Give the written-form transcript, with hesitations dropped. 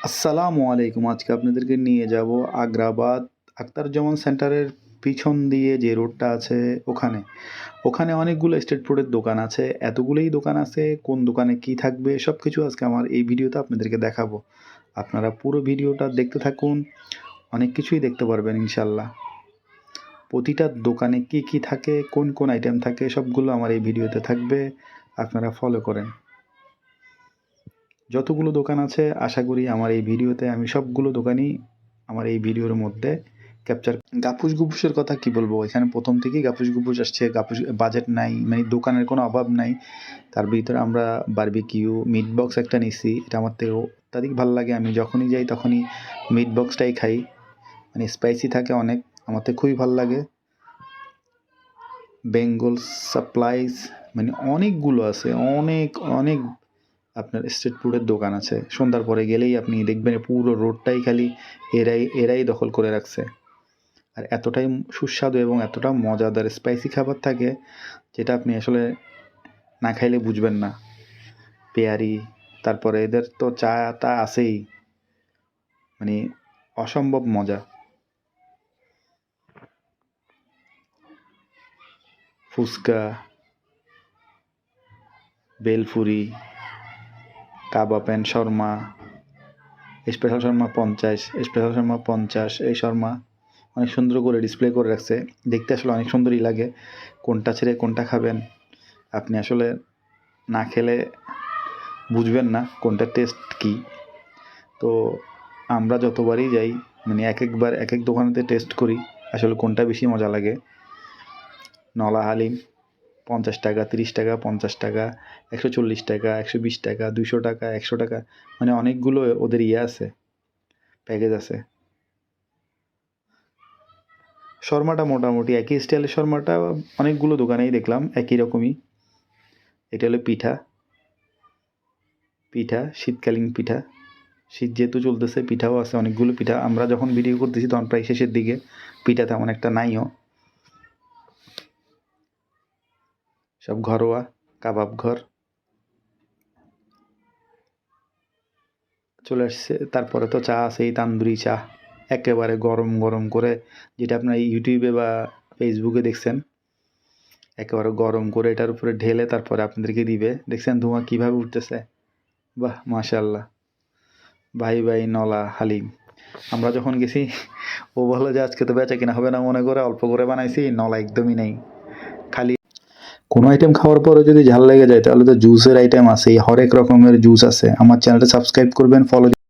আসসালামু আলাইকুম। আজকে আপনাদেরকে নিয়ে যাব আগ্রাবাদ আখতারুজ্জামান সেন্টারের পিছন দিয়ে যে রোডটা আছে ওখানে। ওখানে অনেকগুলো স্ট্রিট ফুডের দোকান আছে। এতগুলোই দোকান আছে, কোন দোকানে কি থাকবে সবকিছু আজকে আমার এই ভিডিওতে আপনাদেরকে দেখাবো। আপনারা পুরো ভিডিওটা দেখতে থাকুন, অনেক কিছুই দেখতে পারবেন ইনশাল্লাহ। প্রতিটা দোকানে কি কি থাকে, কোন কোন আইটেম থাকে সবগুলো আমার এই ভিডিওতে থাকবে, আপনারা ফলো করেন। যতগুলো দোকান আছে আশা করি আমার এই ভিডিওতে আমি সবগুলো দোকানই আমার এই ভিডিওর মধ্যে ক্যাপচার। গাপুস গুপুসের কথা কি বলবো, এখানে প্রথম থেকেই গাপুস গুপুস আসছে। গাপুস বাজেট নাই, মানে দোকানের কোনো অভাব নাই। তার ভিতরে আমরা বারবিকিউ মিট বক্স একটা নিছি, এটা আমার থেকে অত্যাধিক ভালো লাগে। আমি যখনই যাই তখনই মিট বক্সটাই খাই, মানে স্পাইসি থাকে অনেক, আমার থেকে খুবই ভালো লাগে। বেঙ্গল সাপ্লাইজ, মানে অনেকগুলো আছে, অনেক অনেক আপনার স্ট্রিট ফুডের দোকান আছে। সন্ধ্যার পরে গেলেই আপনি দেখবেন পুরো রোডটাই খালি এরাই দখল করে রাখছে। আর এতটাই সুস্বাদু এবং এতটা মজাদার স্পাইসি খাবার থাকে যেটা আপনি আসলে না খাইলে বুঝবেন না। পেয়ারি, তারপরে এদের তো চা টা আছেই, মানে অসম্ভব মজা। Phuchka, bhelpuri, kebab and shawarma, special shawarma 50, special shawarma 50। এই শর্মা অনেক সুন্দর করে ডিসপ্লে করে রাখছে, দেখতে আসলে অনেক সুন্দরই লাগে। কোনটা ছেড়ে কোনটা খাবেন আপনি আসলে না খেলে বুঝবেন না কোনটা টেস্ট কী। তো আমরা যতবারই যাই, মানে এক একবার এক এক দোকানেতে টেস্ট করি আসলে কোনটা বেশি মজা লাগে। নলা হালিম 50 টাকা, 30 টাকা, 50 টাকা, 140 টাকা, 120 টাকা, 200 টাকা, 100 টাকা, মানে অনেকগুলো ওদের আছে, প্যাকেজ আছে। শর্মাটা মোটামুটি একই স্টাইলের শর্মাটা অনেকগুলো দোকানেই দেখলাম একই রকমই। এটা হলো পিঠা, শীতকালীন পিঠা। শীত যেহেতু চলতেছে পিঠাও আছে অনেকগুলো পিঠা। আমরা যখন ভিডিও করতেছি তখন প্রায় শেষের দিকে, পিঠা তেমন একটা নাইও। সব ঘরোয়া কাবাব ঘর চলে আসছে। তারপরে তো চা আছে, এই তান্দুরি চা একেবারে গরম গরম করে, যেটা আপনার ইউটিউবে বা ফেসবুকে দেখছেন, একেবারে গরম করে এটার উপরে ঢেলে তারপরে আপনাদেরকে দিবে। দেখছেন ধোঁয়া কীভাবে উঠতেছে, বাহ মাশাল্লাহ। ভাই নলা হালিম আমরা যখন গেছি ও বললো যে আজকে তো বেচা কিনা হবে না, মনে করে অল্প করে বানাইছি, নলা একদমই নেই, খালি। কোনো আইটেম খাওয়ার পরে যদি ঝাল লেগে যায় তাহলে তো জুসের আইটেম আছে, হরেক রকমের জুস আছে। আমার চ্যানেলটা সাবস্ক্রাইব করবেন, ফলো